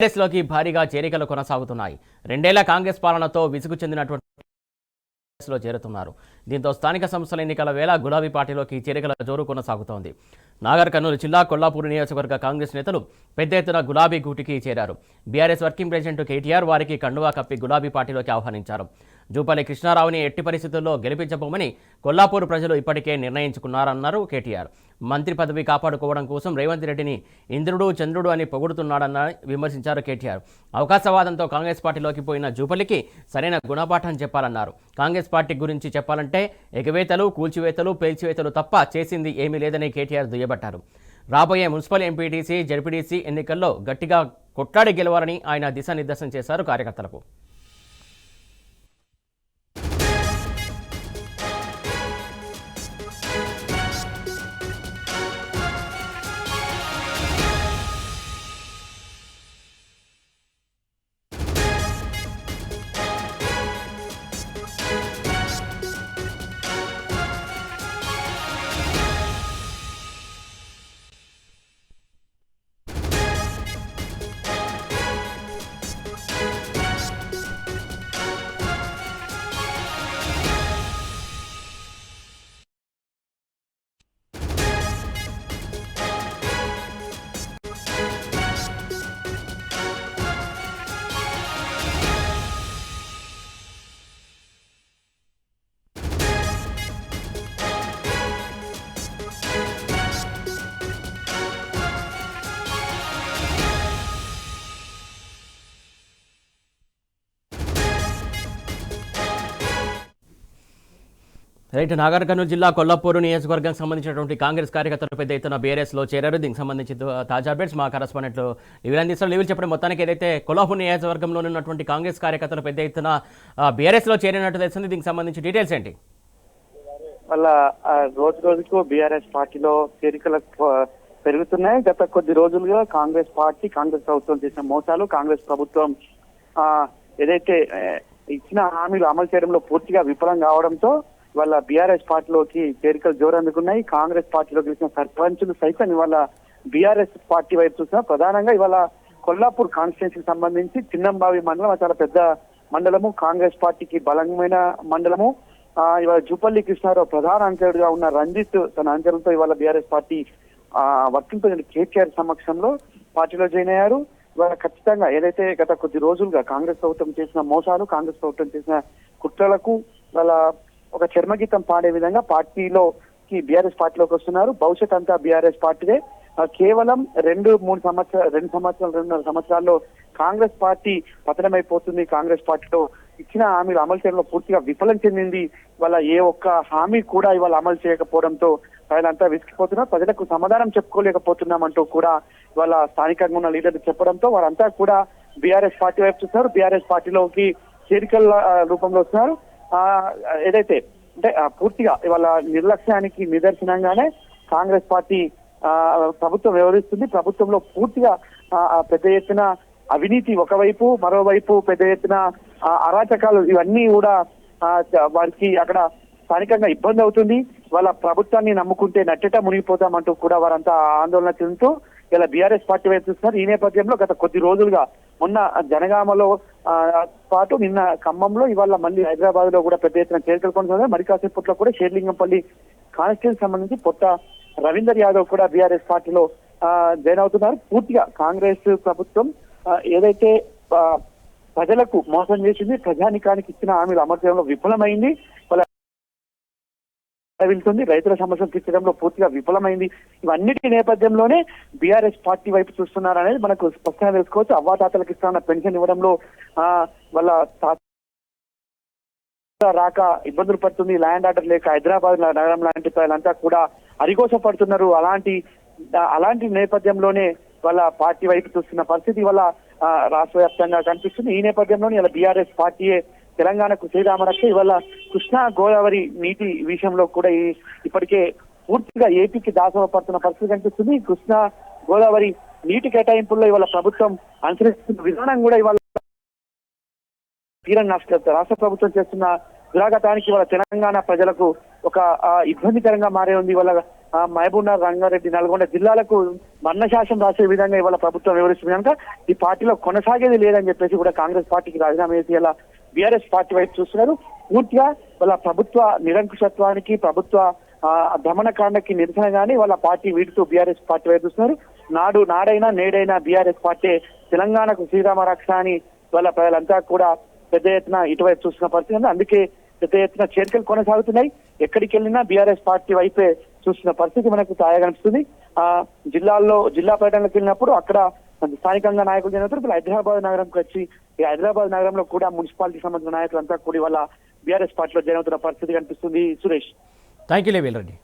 కాంగ్రెస్లోకి భారీగా చేరికలు కొనసాగుతున్నాయి. రెండేళ్ల కాంగ్రెస్ పాలనతో విసుగు చెందినటువంటి లో చేరుతున్నారు. దీంతో స్థానిక సంస్థల ఎన్నికల వేళ గులాబీ పార్టీలోకి చేరికల జోరు కొనసాగుతోంది. నాగర్ కర్నూలు జిల్లా కొల్లాపూర్ నియోజకవర్గ కాంగ్రెస్ నేతలు పెద్ద ఎత్తున గులాబీ గూటికి చేరారు. బీఆర్ఎస్ వర్కింగ్ ప్రెసిడెంట్ కేటీఆర్ వారికి కండువా కప్పి గులాబీ పార్టీలోకి ఆహ్వానించారు. జూపల్లి కృష్ణారావుని ఎట్టి పరిస్థితుల్లో గెలిపించబోమని కొల్లాపూర్ ప్రజలు ఇప్పటికే నిర్ణయించుకున్నారన్నారు కేటీఆర్. మంత్రి పదవి కాపాడుకోవడం కోసం రేవంత్ రెడ్డిని ఇంద్రుడు చంద్రుడు అని పొగుడుతున్నాడన్న విమర్శించారు కేటీఆర్. అవకాశవాదంతో కాంగ్రెస్ పార్టీలోకి పోయిన జూపల్లికి సరైన గుణపాఠం చెప్పాలన్నారు. కాంగ్రెస్ పార్టీ గురించి చెప్పాలంటే ఎగవేతలు, కూల్చివేతలు, పేల్చివేతలు తప్ప చేసింది ఏమీ లేదని కేటీఆర్ దుయ్యబట్టారు. రాబోయే మున్సిపల్, ఎంపీటీసీ, జడ్పీటీసీ ఎన్నికల్లో గట్టిగా కొట్లాడి గెలవాలని ఆయన దిశానిర్దేశం చేశారు కార్యకర్తలకు. రైట్, నాగర్ కర్నూలు జిల్లా కొల్లాపూర్ నియోజకవర్గానికి సంబంధించినటువంటి కాంగ్రెస్ కార్యకర్తలు పెద్ద ఎత్తున బీఆర్ఎస్లో చేరారు. దీనికి సంబంధించి తాజా అప్డేట్స్ మా కరెస్పాండెంట్ లివిల్ అందిస్తారు. లివిల్ చెప్పడం మొత్తానికి ఏదైతే కొల్లాపూర్ నియోజకవర్గంలో ఉన్నటువంటి కాంగ్రెస్ కార్యకర్తలు పెద్ద ఎత్తున బీఆర్ఎస్లో చేరినట్టు తెలిసింది. దీనికి సంబంధించి డీటెయిల్స్ ఏంటి? వాళ్ళ రోజు రోజుకు బీఆర్ఎస్ పార్టీలో చేరికలు పెరుగుతున్నాయి. గత కొద్ది రోజులుగా కాంగ్రెస్ ప్రభుత్వం చేసిన మోసాలు, కాంగ్రెస్ ప్రభుత్వం ఏదైతే ఇచ్చిన హామీలు అమలు చేయడంలో పూర్తిగా విఫలం కావడంతో వాళ్ళ బీఆర్ఎస్ పార్టీలోకి చేరికలు జోరందుకున్నాయి. కాంగ్రెస్ పార్టీలో గెలిచిన సర్పంచులు సైతం ఇవాళ బీఆర్ఎస్ పార్టీ వైపు చూసిన ప్రధానంగా ఇవాళ కొల్లాపూర్ కాన్స్టిట్యున్సీకి సంబంధించి చిన్నంబావి మండలం చాలా పెద్ద మండలము, కాంగ్రెస్ పార్టీకి బలమైన మండలము. ఇవాళ జూపల్లి కృష్ణారావు ప్రధాన అంచరుడుగా ఉన్న రంజిత్ తన అంచరులతో ఇవాళ BRS party working president KTR సమక్షంలో పార్టీలో జాయిన్ అయ్యారు. ఇవాళ ఖచ్చితంగా ఏదైతే గత కొద్ది రోజులుగా కాంగ్రెస్ ప్రభుత్వం చేసిన మోసాలు, కాంగ్రెస్ ప్రభుత్వం చేసిన కుట్రలకు వాళ్ళ ఒక చర్మగీతం పాడే విధంగా పార్టీలోకి బీఆర్ఎస్ పార్టీలోకి వస్తున్నారు. భవిష్యత్ అంతా బీఆర్ఎస్ పార్టీదే. కేవలం 2-3 సంవత్సరాల్లో కాంగ్రెస్ పార్టీ పతనమైపోతుంది. కాంగ్రెస్ పార్టీలో ఇచ్చిన హామీలు అమలు చేయడంలో పూర్తిగా విఫలం చెందింది. ఇవాళ ఏ ఒక్క హామీ కూడా ఇవాళ అమలు చేయకపోవడంతో ప్రజలంతా విసిగిపోతున్నారు. ప్రజలకు సమాధానం చెప్పుకోలేకపోతున్నామంటూ కూడా ఇవాళ స్థానికంగా ఉన్న లీడర్లు చెప్పడంతో వారంతా కూడా బీఆర్ఎస్ పార్టీ వైపు చూస్తున్నారు. బీఆర్ఎస్ పార్టీలోకి చేరికల రూపంలో వస్తున్నారు. ఏదైతే అంటే పూర్తిగా ఇవాళ నిర్లక్ష్యానికి నిదర్శనంగానే కాంగ్రెస్ పార్టీ ప్రభుత్వం వ్యవహరిస్తుంది. ప్రభుత్వంలో పూర్తిగా పెద్ద ఎత్తున అవినీతి ఒకవైపు, మరోవైపు పెద్ద ఎత్తున అరాచకాలు, ఇవన్నీ కూడా వారికి అక్కడ స్థానికంగా ఇబ్బంది అవుతుంది. వాళ్ళ ప్రభుత్వాన్ని నమ్ముకుంటే నట్టేట మునిగిపోతామంటూ కూడా వారంతా ఆందోళన చెందుతూ ఇలా బీఆర్ఎస్ పార్టీ వైపు చూస్తున్నారు. ఈ నేపథ్యంలో గత కొద్ది రోజులుగా మొన్న జనగామలో పాటు నిన్న ఖమ్మంలో, ఇవాళ మళ్ళీ హైదరాబాద్ లో కూడా పెద్ద ఎత్తున చేరికలు కొనసాగుతాయి. మరి కాసేపట్లో కూడా షేర్లింగంపల్లి కాన్స్టిట్యూన్సీ సంబంధించి కొత్త రవీందర్ యాదవ్ కూడా బీఆర్ఎస్ పార్టీలో జాయిన్ అవుతున్నారు. పూర్తిగా కాంగ్రెస్ ప్రభుత్వం ఏదైతే ప్రజలకు మోసం చేసింది, ప్రజానికానికి ఇచ్చిన హామీలు అమలు చేయడంలో విఫలమైంది. వెళ్తుంది, రైతుల సమస్యలు తీర్చడంలో పూర్తిగా విఫలమైంది. ఇవన్నిటి నేపథ్యంలోనే బీఆర్ఎస్ పార్టీ వైపు చూస్తున్నారు అనేది మనకు స్పష్టంగా తెలుసుకోవచ్చు. అవ్వాతాతలకు ఇస్తున్న పెన్షన్ ఇవ్వడంలో వాళ్ళ రాక ఇబ్బందులు పడుతుంది. ల్యాండ్ ఆర్డర్ లేక హైదరాబాద్ నగరం లాంటి ప్రజలంతా కూడా అరిగోస పడుతున్నారు. అలాంటి నేపథ్యంలోనే వాళ్ళ పార్టీ వైపు చూస్తున్న పరిస్థితి వల్ల రాష్ట్ర వ్యాప్తంగా కనిపిస్తుంది. ఈ నేపథ్యంలోనే ఇలా బీఆర్ఎస్ పార్టీయే తెలంగాణకు శ్రీరామరక్ష. ఇవాళ కృష్ణా గోదావరి నీటి విషయంలో కూడా ఇప్పటికే పూర్తిగా ఏపీకి దాసోహపడుతున్న పరిస్థితి కనిపిస్తుంది. కృష్ణా గోదావరి నీటి కేటాయింపుల్లో ఇవాళ ప్రభుత్వం అనుసరిస్తున్న విధానం కూడా ఇవాళ రాష్ట్ర ప్రభుత్వం చేస్తున్న దురాగతానికి ఇవాళ తెలంగాణ ప్రజలకు ఒక ఇబ్బందికరంగా మారే ఉంది. ఇవాళ మహబూబ్నగర్, రంగారెడ్డి, నల్గొండ జిల్లాలకు మరణశాసనం రాసే విధంగా ఇవాళ ప్రభుత్వం వివరిస్తుంది కనుక ఈ పార్టీలో కొనసాగేది లేదని చెప్పేసి కూడా కాంగ్రెస్ పార్టీకి రాజీనామా చేసి ఇలా బీఆర్ఎస్ పార్టీ వైపు చూస్తున్నారు. పూర్తిగా వాళ్ళ ప్రభుత్వ నిరంకుశత్వానికి, ప్రభుత్వ దమనకాండకి నిరసనగానే వాళ్ళ పార్టీ వీటితో బీఆర్ఎస్ పార్టీ వైపు చూస్తున్నారు. నాడైనా నేడైనా బీఆర్ఎస్ పార్టీ తెలంగాణకు శ్రీరామ రక్ష అని వాళ్ళ ప్రజలంతా కూడా పెద్ద ఎత్తున ఇటువైపు చూస్తున్న పరిస్థితి ఉంది. అందుకే పెద్ద ఎత్తున చేరికలు కొనసాగుతున్నాయి. ఎక్కడికి వెళ్ళినా బీఆర్ఎస్ పార్టీ వైపే చూస్తున్న పరిస్థితి మనకు తాజాగా కనిపిస్తుంది. జిల్లా పర్యటనకు వెళ్ళినప్పుడు అక్కడ స్థానికంగా నాయకులు జరిగినప్పుడు ఇప్పుడు హైదరాబాద్ నగరంకి వచ్చి ఈ హైదరాబాద్ నగరంలో కూడా మున్సిపాలిటీ సంబంధించిన నాయకులంతా కూడి వాళ్ళ బీఆర్ఎస్ పార్టీలో చేరుతున్న పరిస్థితి కనిపిస్తుంది. సురేష్, థ్యాంక్ యూ వేల్ రెడ్డి.